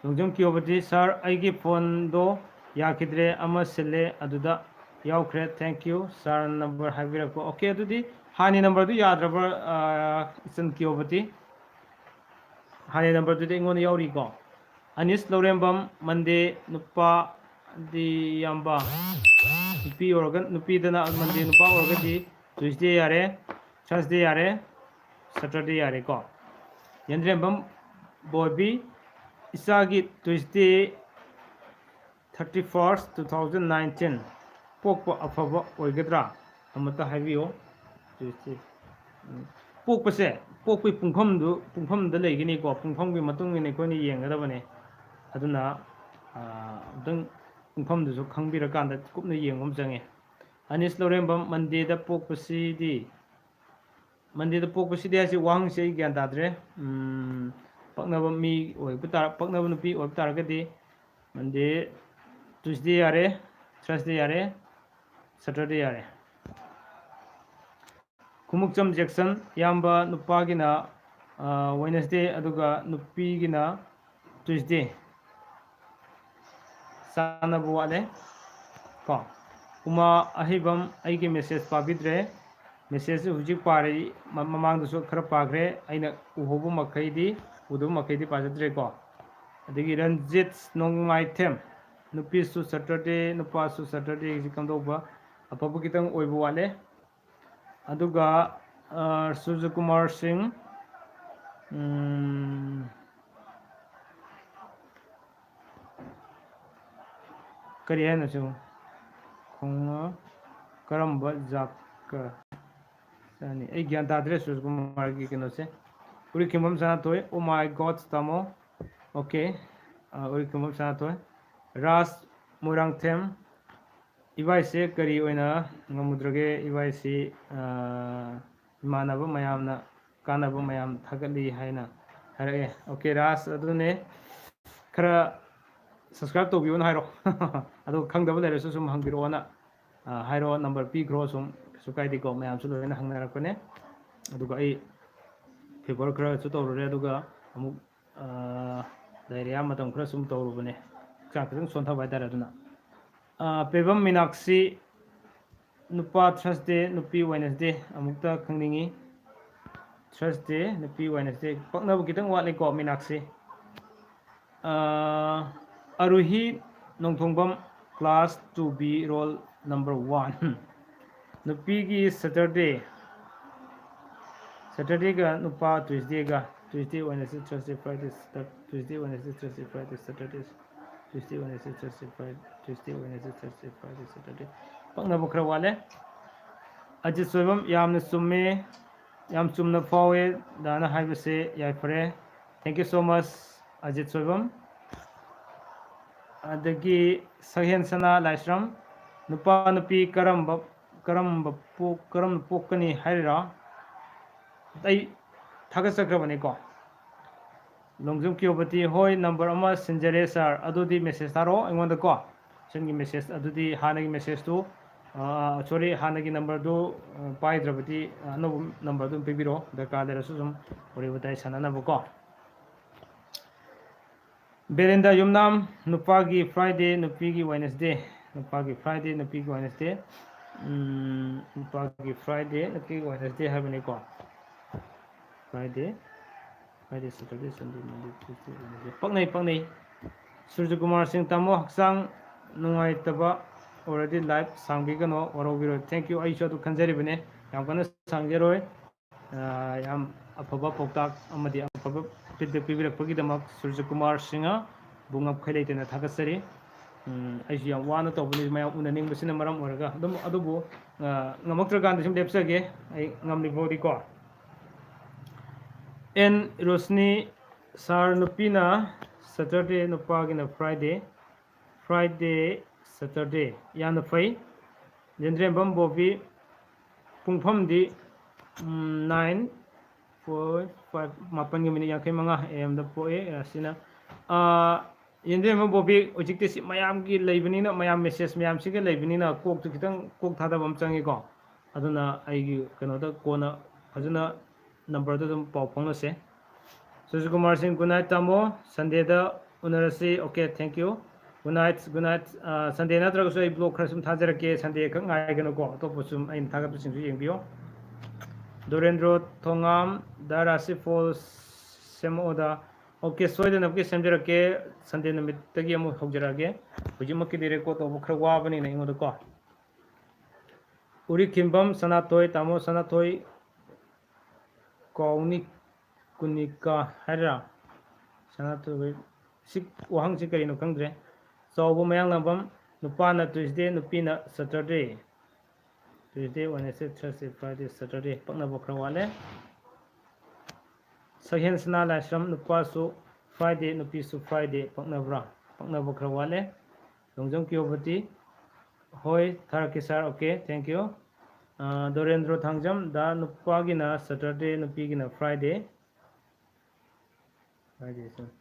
ꯅꯣꯡꯖꯝ ꯀꯤꯌꯣꯕꯇꯤ ꯁꯥꯔ ꯑꯩꯒꯤ ꯐꯣꯟꯗꯣ ꯌꯥꯈꯤꯗ꯭ꯔꯦ ꯑꯃ ꯁꯤꯜꯂꯦ ꯑꯗꯨꯗ ꯌꯥꯎꯈ꯭ꯔꯦ ꯊꯦꯡꯛ ꯌꯨ ꯁꯥꯔ ꯅꯝꯕꯔ ꯍꯥꯏꯕꯤꯔꯛꯄ ꯑꯣꯀꯦ ꯑꯗꯨꯗꯤ ꯍꯥꯟꯅ ꯅꯝꯕꯔꯗꯨ ꯌꯥꯗ꯭ꯔꯕ ꯏꯆꯟ ꯀꯤꯌꯣꯕꯇꯤ ꯍꯥꯟꯅ ꯅꯝꯕꯔꯗꯨꯗꯤ ꯑꯩꯉꯣꯟꯗ ꯌꯥꯎꯔꯤꯀꯣ ꯑꯅꯤꯁ ꯂꯧꯔꯦꯝꯕꯝ ꯃꯟꯗꯦ ꯅꯨꯄꯥꯗꯤ ꯌꯥꯝꯕ ꯅꯨꯄꯤ ꯑꯣꯏꯔꯒ ꯅꯨꯄꯤꯗꯅ ꯃꯟꯗꯦ ꯅꯨꯄꯥ ꯑꯣꯏꯔꯒꯗꯤ ꯇ꯭ꯌꯨꯁꯗꯦ ꯌꯥꯔꯦ ꯊꯔꯁꯗꯦ ꯌꯥꯔꯦ ꯁꯦꯇꯔꯗꯦ ꯌꯥꯔꯦꯀꯣ ꯌꯦꯟꯗ꯭ꯔꯦꯝꯕꯝ ꯕꯣꯕꯤ ꯏꯆꯥꯒꯤ ꯇ꯭ꯌꯨꯁꯗꯦ 31st 2019 ꯄꯣꯛꯄ ꯑꯐꯕ ꯑꯣꯏꯒꯗ꯭ꯔꯥ ꯑꯃꯇ ꯍꯥꯏꯕꯤꯌꯨ ꯇ꯭ꯌꯨꯁꯗꯦ ꯄꯣꯛꯄꯁꯦ ꯄꯣꯛꯄꯒꯤ ꯄꯨꯡꯐꯝꯗ ꯂꯩꯒꯅꯤꯀꯣ ꯄꯨꯡꯐꯝꯒꯤ ꯃꯇꯨꯡ ꯏꯟꯅ ꯑꯩꯈꯣꯏꯅ ꯌꯦꯡꯒꯗꯕꯅꯦ ꯑꯗꯨꯅ ꯑꯃꯨꯛꯇꯪ ꯄꯨꯡꯐꯝꯗꯨꯁꯨ ꯈꯪꯕꯤꯔꯀꯥꯟꯗ ꯀꯨꯞꯅ ꯌꯦꯡꯕ ꯑꯃ ꯆꯪꯉꯦ ꯑꯅꯤꯁ ꯂꯧꯔꯦꯝꯕꯝ ꯃꯟꯗꯦꯗ ꯄꯣꯛꯄꯁꯤꯗꯤ ꯃꯟꯗꯦꯗ ꯄꯣꯛꯄꯁꯤꯗꯤ ꯍꯥꯏꯁꯤ ꯋꯥꯍꯪꯁꯤ ꯑꯩ ꯒ꯭ꯌꯥꯟ ꯇꯥꯗ꯭ꯔꯦ ꯄꯛꯅꯕ ꯃꯤ ꯄꯛꯅꯕ ꯅꯨꯄꯤ ꯑꯣꯏꯕ ꯇꯥꯔꯒꯗꯤ ꯃꯟꯗꯦ ꯇ꯭ꯌꯨꯁꯗꯦ ꯌꯥꯔꯦ ꯊꯔꯁꯗꯦ ꯌꯥꯔꯦ ꯁꯦꯇꯔꯗꯦ ꯌꯥꯔꯦ ꯈꯨꯃꯨꯛꯆꯝ ꯖꯦꯛꯁꯟ ꯏꯌꯥꯝꯕ ꯅꯨꯄꯥꯒꯤꯅ ꯋꯦꯅꯁꯗꯦ ꯑꯗꯨꯒ ꯅꯨꯄꯤꯒꯤꯅ ꯇ꯭ꯌꯨꯁꯗꯦ ꯆꯥꯅꯕ ꯋꯥꯠꯂꯦ ꯀꯣ ꯎꯃꯥ ꯑꯍꯩꯕꯝ ꯑꯩꯒꯤ ꯃꯦꯁꯦꯖ ꯄꯥꯕꯤꯗ꯭ꯔꯦ ꯃꯦꯁꯦꯖꯁꯤ ꯍꯧꯖꯤꯛ ꯄꯥꯔꯤ ꯃꯃꯥꯡꯗꯁꯨ ꯈꯔ ꯄꯥꯈ꯭ꯔꯦ ꯑꯩꯅ ꯎꯍꯧꯕ ꯃꯈꯩꯗꯤ ꯎꯗꯕ ꯃꯈꯩꯗꯤ ꯄꯥꯖꯗ꯭ꯔꯦꯀꯣ ꯑꯗꯒꯤ ꯔꯟꯖꯤꯠ ꯅꯣꯡꯃꯥꯏꯊꯦꯝ ꯅꯨꯄꯤꯁꯨ ꯁꯦꯇꯔꯗꯦ ꯅꯨꯄꯥꯁꯨ ꯁꯦꯇꯔꯗꯦꯒꯤꯁꯤ ꯀꯝꯗꯧꯕ ꯑꯐꯕ ꯈꯤꯇꯪ ꯑꯣꯏꯕ ꯋꯥꯠꯂꯦ ꯑꯗꯨꯒ ꯁꯨꯔꯖꯀꯨꯃꯥꯔ ꯁꯤꯡ ꯀꯔꯤ ꯍꯥꯏꯅꯣ ꯁꯤꯕꯨ ꯈꯣꯡꯉ ꯀꯔꯝꯕ ꯖꯥꯠꯀ ꯆꯥꯅꯤ ꯑꯩ ꯒ꯭ꯌꯥꯟ ꯇꯥꯗ꯭ꯔꯦ ꯁꯨꯔꯖꯀꯨꯃꯥꯔꯒꯤ ꯀꯩꯅꯣꯁꯦ ꯎꯔꯤꯛꯈꯤꯝꯕꯝ ꯁꯅꯥꯊꯣꯏ ꯑꯣ ꯃꯥꯏ ꯒꯣꯗ ꯇꯥꯃꯣ ꯑꯣꯀꯦ ꯎꯔꯤꯛꯈꯤꯝꯕꯝ ꯁꯅꯥꯊꯣꯏ ꯔꯥꯖ ꯃꯣꯏꯔꯥꯡꯊꯦꯝ ꯏꯕꯥꯏꯁꯦ ꯀꯔꯤ ꯑꯣꯏꯅ ꯉꯝꯃꯨꯗ꯭ꯔꯒꯦ ꯏꯕꯥꯏꯁꯤ ꯏꯃꯥꯟꯅꯕ ꯃꯌꯥꯝꯅ ꯀꯥꯟꯅꯕ ꯃꯌꯥꯝ ꯊꯥꯒꯠꯂꯤ ꯍꯥꯏꯅ ꯍꯥꯏꯔꯛꯑꯦ ꯑꯣꯀꯦ ꯔꯥꯖ ꯑꯗꯨꯅꯦ ꯈꯔ ꯁꯕꯁꯀ꯭ꯔꯥꯏꯕ ꯇꯧꯕꯤꯌꯣꯅ ꯍꯥꯏꯔꯣ ꯑꯗꯨꯒ ꯈꯪꯗꯕ ꯂꯩꯔꯁꯨ ꯁꯨꯝ ꯍꯪꯕꯤꯔꯛꯑꯣꯅ ꯍꯥꯏꯔꯣ ꯅꯝꯕꯔ ꯄꯤꯈ꯭ꯔꯣ ꯁꯨꯝ ꯀꯩꯁꯨ ꯀꯥꯏꯗꯦꯀꯣ ꯃꯌꯥꯝꯁꯨ ꯂꯣꯏꯅ ꯍꯪꯅꯔꯛꯄꯅꯦ ꯑꯗꯨꯒ ꯑꯩ ꯐꯦꯚꯔ ꯈꯔꯁꯨ ꯇꯧꯔꯨꯔꯦ ꯑꯗꯨꯒ ꯑꯃꯨꯛ ꯗꯥꯏꯔꯤꯌꯥ ꯃꯇꯝꯈꯔ ꯁꯨꯝ ꯇꯧꯔꯨꯕꯅꯦ ꯍꯛꯆꯥꯡ ꯈꯤꯇꯪ ꯁꯣꯟꯊꯕ ꯍꯥꯏꯇꯥꯔꯦ ꯑꯗꯨꯅ ꯄꯦꯕꯝ ꯃꯤꯅꯥꯛꯁꯤ ꯅꯨꯄꯥ ꯊꯔꯁꯗꯦ ꯅꯨꯄꯤ ꯋꯦꯅꯁꯗꯦ ꯑꯃꯨꯛꯇ ꯈꯪꯅꯤꯡꯉꯤ ꯊꯔꯁꯗꯦ ꯅꯨꯄꯤ ꯋꯦꯅꯁꯗꯦ ꯄꯛꯅꯕ ꯈꯤꯇꯪ ꯋꯥꯠꯂꯤꯀꯣ ꯃꯤꯅꯥꯛꯁꯤ ꯑꯔꯨꯍꯤ ꯅꯣꯡꯊꯣꯡꯕꯝ class 2B roll number 1 नुपीगी Saturday ga nupa Tuesday Wednesday Thursday Friday Tuesday Wednesday Thursday Friday Saturday Tuesday Wednesday Thursday Friday Tuesday Wednesday Thursday Friday Saturday pakna bukra wale ajit soibam yamna summe yam chumna fawe dana haibase yai fare thank you so much ajit soibam adagi Sahen Sana Laisram nupa nupi karam pokani haira ai thaga sakrabane ko longjum kyobati hoi number ama sinjare sir adudi message taro aingonda ko sengi message adudi hanagi message tu sorry hanagi number du paidrabati no number du pibiro darkar lerasu sum ori batai sanana ko Belinda Yumnam Nupagi Friday Nupigi Wednesday Nupagi Friday Nupigi Wednesday Nupagi Friday Nupigi Wednesday habani ko Friday Saturday Sunday Monday Tuesday Wednesday paknai Surya Kumar Singh tamo haksang nungai taba already live sangbi kano warobiro thank you aisha tu khanjari bane yam kana sangjero yam afaba poktak amadi afaba feedback pibirak pagi damak Surya Kumar Singh bungap khailai tena thagasari aisha yam wana to bani maya unaning basina maram oraga dum adubu ngamaktra kan sim lepsage ai ngamli bodi ko en Rosni Sar Nupina Saturday Nupagina Friday Saturday Yana Fai Jendrem Bambobi Pungfam di 9:45 mapan minit yang kay mga am da po sina Jendrem Bambobi ojikte si mayam gi leibani na mayam message mayam sige leibani na kok tu kitang kok thada bam changi ko aduna ai gi kano da kona ajuna number da dum pau phang na se Surya Kumar Singh good night tamo Sunday da unarasi okay thank you good night Sunday natraga so I blog khasum thajarake Sunday khang ngai gano ko to pusum ain thaga pusing su yengbiyo Dorendro Thongam Darasi Falls Semoda okay soida napke semjarake Sunday namit tagi amu hogjarage hujimaki dire ko to bukhra wa bani nei ngoda ko Uri Kimbam Sanatoy tamo Sanatoy Kauni Kunika Hara Sanatoy sik wahang sikari no kangdre Saubo mayang nambam nupana Tuesday nupina Saturday Wednesday Thursday Friday Saturday pakna bokra wale Sahen Sana Laisram nupa su Friday nupi su Friday pakna bokra wale longjong kyobati hoi tharakisar okay thank you Dorendro Thangjam da nupagina Saturday nupigina Friday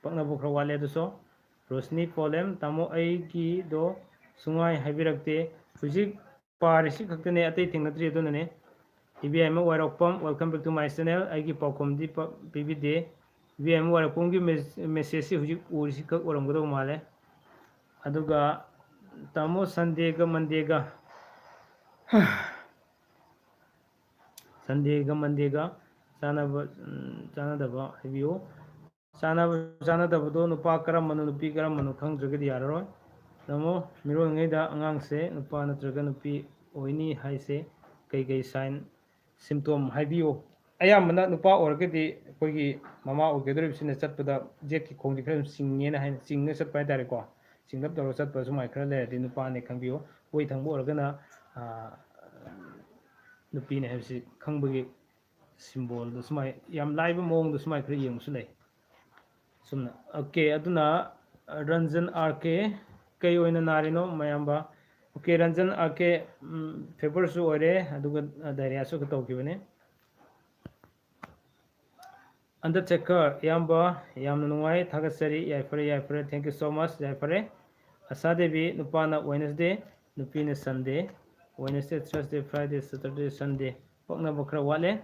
pakna bokra wale duso Rosni Polem tamo aigi do sungai habirakte hujik parisi khaktane atai thingnatri adunane IBM Wairokpam welcome back to my channel aigi paukom di pbd IBM Wairokpam gi message hujik urisi khak oramgodo male aduga tamo Sunday ga Monday ga chanadaba habiyo chanadabado nupa karamano nupi karamano khangdragadi yararo namo mirol ngeida angang se nupa natraga nupi oini haise kai sign symptom haibiyo ayamana nupa orgadi koigi mama ogedribsina chatpada jekki khongdi khram singngena hain singna chatpai tare ko singlap toro chatpa sumai khra le di nupa ne khangbiyo oi thangbo organa nupi ne habsi khangbagi symbol do sumai yam laiba mong do sumai khra yeng su lei sumna okay aduna Ranjan RK kai oina narino mayamba okay Ranjan RK favor su ore aduga daria su to kibane Undertaker yamba yamna nungai thagasari yaifare thank you so much yaifare Asa Devi nupana Wednesday nupina Sunday Wednesday Thursday Friday Saturday Sunday pakna bokra wale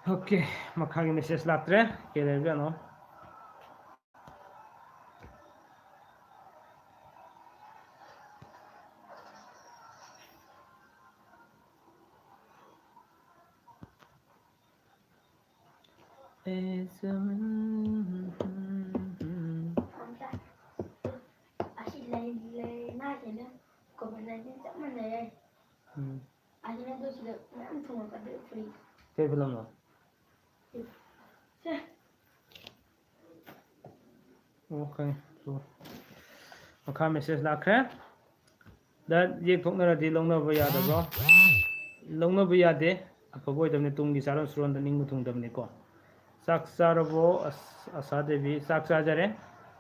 okay makhagi message latre kelerga no Asyik lain-lain aja dah. COVID-19 tak mana ya? Akhirnya tu sudah nak semua pada free. Kayak film lo. Okay. So. Maka message lakre. Dan ye thokna di longna ba ya da bro. Longna ba ya de. Apa boy tamne tumgi saron suron da ning mutung tamne ko. Saksarabo asa devi saksajare.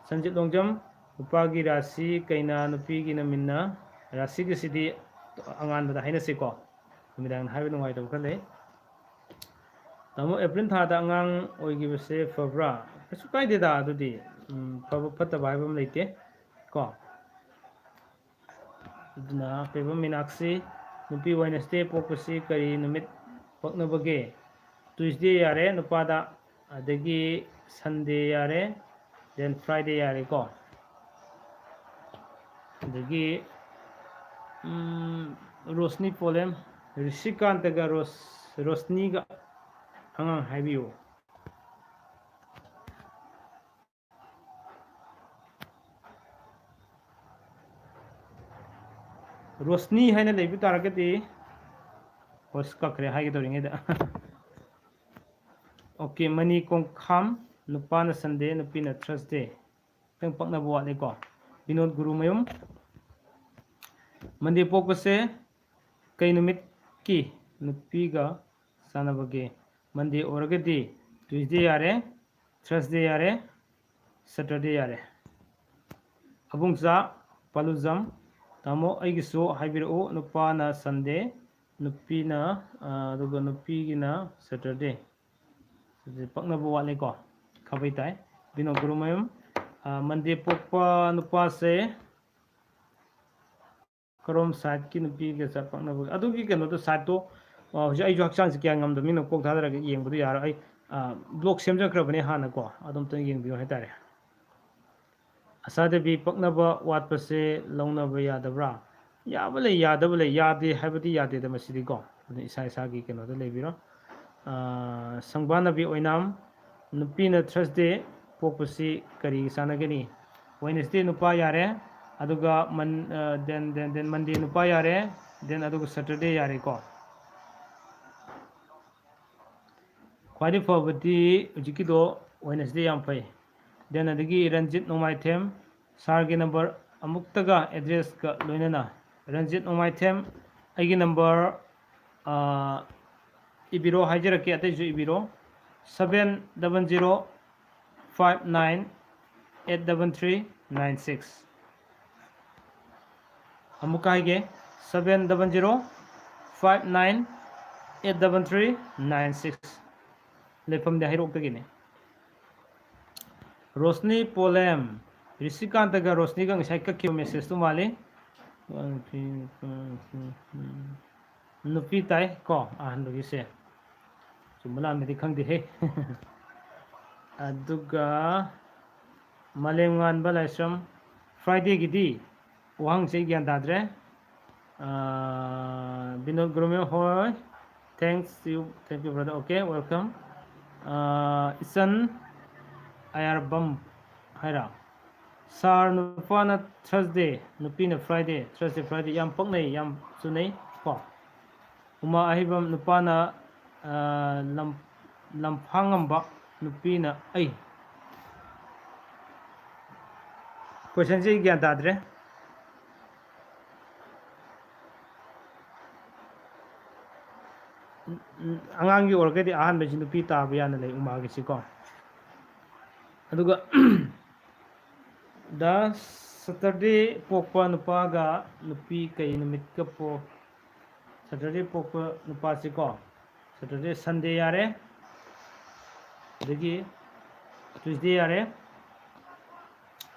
Sanjit longjam upagi rasi kaina nupi gi naminna rasi gi sidi angan da haina se ko. Midang haibe nungai to khale. Tamo April tha da angang oigi bese fabra. Kasu kai de da adudi. Faba fatta bai bam leite ko. Duna peba Meenakshi nupi Wednesday pokpasi kari numit paknabage Tuesday yare nupada adagi Sunday yare then Friday yare ko adagi Rosni polem Rishikantaga Rosniga angang haibiyo Rosni hai na lebi taragati hos kakre hai to ringe da okay mani kong kham nupa na Sunday nupi na Thursday teng pakna buat le ko Binod Guru mayum mandi pok pase kai numit ki nupi ga sana bage mandi oragati Tuesday yare Thursday yare Saturday yare abungsa paluzam Tamo aigisu haibiru nupa na Sunday nupi na aduga nupi gina Saturday pakna buat le ko khabai tai Binod Guru mayum mandi pokpa nupa se karom side ki nupi ge sa pakna bu adugi keno to side to hoja ai jak chang kya ngam do min kok thadara ge yeng bu yar ai blog semja krabane hana ko adum to yeng bi hai tare asade bi pakna ba wat pase longna ba yadabra yabale yadabale yade habati yade da masidi ko isa isa gi keno to lebiro sangbana bi oinam nupi na Thursday pokpasi kari sanagani Wednesday nupa yare aduga then Monday nupa yare then aduga Saturday yare ko kwadi fabati ujikido Wednesday yam pai then adagi Ranjit Nomai Them sargi number amuktaga address ka loinana Ranjit Nomai Them aigi number ibiro hajarake ateju ibiro 700598336 amuka haige 700598336 lefam de hairok tagine Rosni polem Rishikanta ga Rosni ga ngai ka ki message tu male nupi tai ko andu se chumala me dikhang di he aduga malengan balaisam Friday gidi wang se gyan dadre Binod Guru hoy thank you brother okay welcome isan ayar bam haira sar nupa na Thursday nupi na Friday Thursday Friday yam paknai yam sunai ko uma ahibam nupa na lamphangamba nupi na ai question je gyan dadre angang gi orgadi ahan be nupi ta biya na le uma gi siko aduga da Saturday pokpa nupa ga nupi kai numit ka po Saturday pokpa nupa siko Saturday Sunday yare adagi Tuesday yare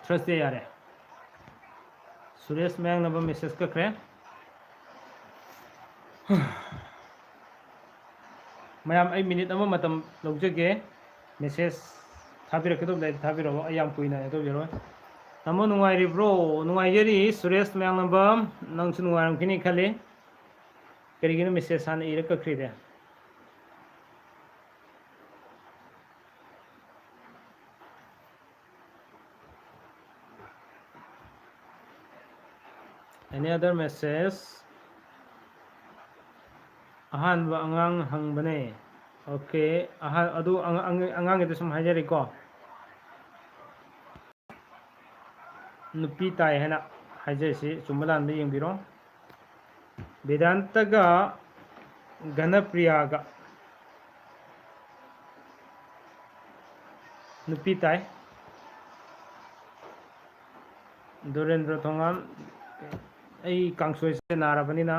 Thursday yare Suresh Mayang naba message ka kre mayam ai minute ama matam logjage message thabira kedo lai thabira ayam kuina edo jero tamo nungai ri bro nungai jeri Suresh Mayang naba nang su nungai kini khale karigino message san ira ka khre de any other message ahanba angang hangbane okay adu angang ito sum hajari ko nupi tai hena hajai si chumbalan bi yengbiro Vedanta ga Ganapriya ga nupi tai Dorendra Thongam ai kangsoi se narabanina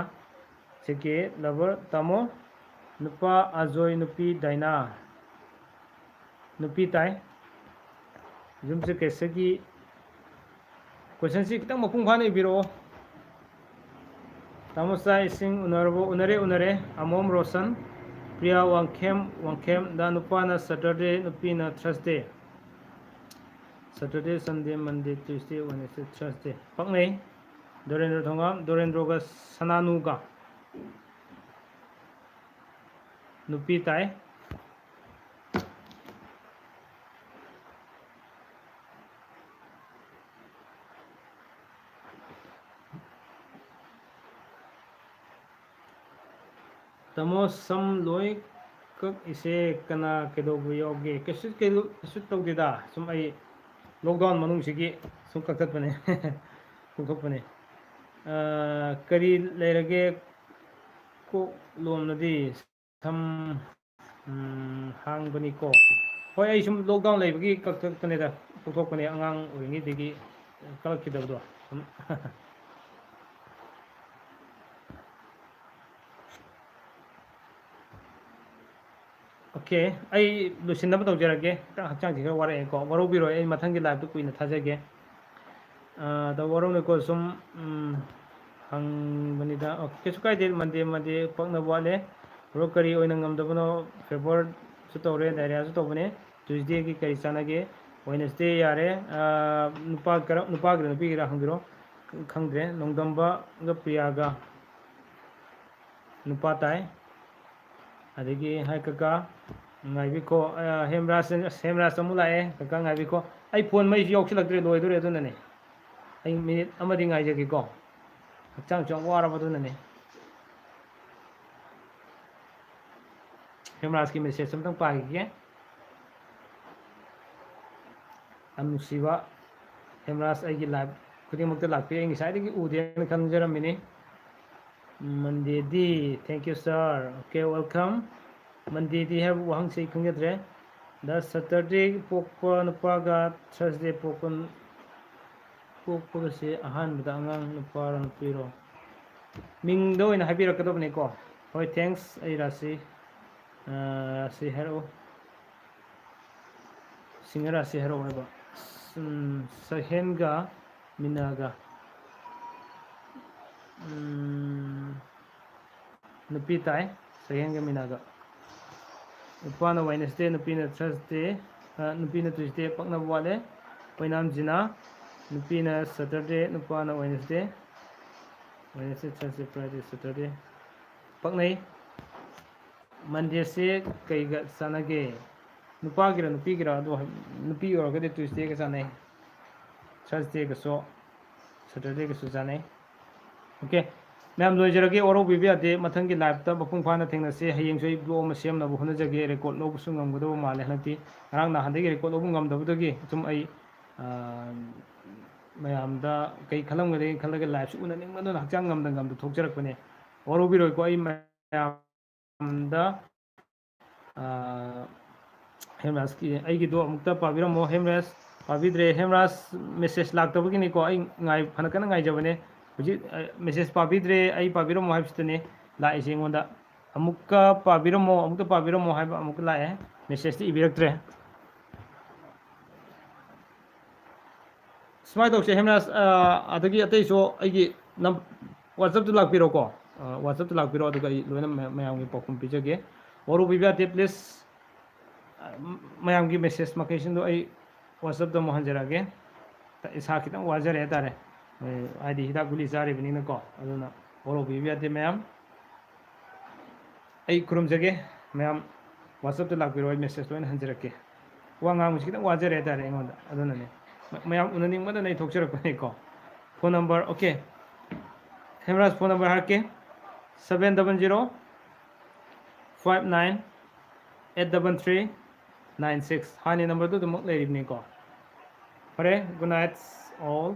seke lover tamo nupa ajoy nupi daina nupi tai jumse kesagi question si kitang mapung phane biro tamo sai sing unare amom Roshan Priya wangkhem da nupa na Saturday nupi na Thursday Saturday Sunday Monday Tuesday Wednesday Thursday paknei Dorendra Thongam Dorendra ga Sananu ga nupi tai tamo sam loi kak ise kana kedo yoge kesut tawdida sum ai lockdown manung sigi sum kaktat bane kukok bane kari leirage ko lomnadi sam hang bani ko hoi ai sum lockdown leibagi kaktat bane da kukok bane angang uringi digi kalak kidabdo Okay, ai lusinaba tawjarage ta hakchang jiga wara ko waro biro ai mathangi live tu kuina thajage da waro ne ko sum hang banida okay sukai de mande pakna wale rokari oina ngamdabano favor su tawre daria su tawbane Tuesday ki kari sanage Wednesday yare nupa gra nupi gra hangbiro khangdre nongdamba ga priyaga nupa tai adigi hai kaka ngai ko hemras amulae kaka ngai ko ai phone mai yoksilaktre loidore adunane ai minute amadi ngai jagi ko hakchang chong wara badunane hemras ki message samtang pa gi anusiba hemras ai gi live kuding mukta lakpe ngi sai gi ude kan jaramini Monday di thank you sir okay welcome Monday di have wahang sei khangedre da Saturday pokpa nupaga Thursday pokpa se ahan bida angang nupara nupiro ming do ina habira kadobne ko hoi thanks ai rasi hero singara si hero ba sahenga minaga nupi tai sahenga minaga upana Wednesday nupi na Thursday nupi na Tuesday pakna wale poinam jina nupi na Saturday nupana Wednesday Thursday Friday Saturday paknai Monday se kaiga sanage nupa gira nupi gira do nupi or gade Tuesday ga sanai Thursday ga so Saturday ga so sanai okay ma'am लोजरगे औरो बिबियादे मथंगी live ता बपुंग फाना थेंगनसे हयेंग सोई blow म सेमना बु होनजगे record lobe सुंगम गदो माले हनती रांग ना हंदगे record lobe ngam दबदगी तुम आई मैमदा कई खलम गदे खलगे लाइव सु उन निंग मदन हकचांग ngam दु थोकजरक बने औरो बिरोय को आई मैमदा हेमरास की आई की दो मुक्ता पाबिरमो हेमरास पाबिद्रे हेमरास मेसेज लाक्तबगी नि को आई ngai फनकन ngai जबने Huji message pabidre ai pabiro mo haibstane la isingonda amukka pabiro mo haiba amukka la message ti ibiraktre smai dok se hemnas adagi atei so aigi nam WhatsApp tu lakpiro ko WhatsApp tu lakpiro aduga loina mayam gi pokum pijage oru bibya te please mayam gi message makesin do ai WhatsApp do mo hanjarage ta isa kitang wajare tare आदि हिदा गुली जारे बनी नको अदुना ओरो बिबियाते ma'am आई खुरुम जगे ma'am WhatsApp तो लागिरो message lion हंजरके Vanga मुसी किता वाजरे तारे एंगोंदा अदुना ने मैम उननिंग मदा नै थोकचरक बने को phone number okay Hemraj phone number ꯍꯥꯏꯔꯛꯀꯦ 700-59-833-96 ꯍꯥꯟꯅ ꯅꯝꯕꯔꯗꯨ ꯑꯗꯨꯃꯛ ꯂꯩꯔꯤꯕꯅꯤꯀꯣ ꯐꯔꯦ ꯒꯨꯗ ꯅꯥꯏꯠ ꯑꯣꯜ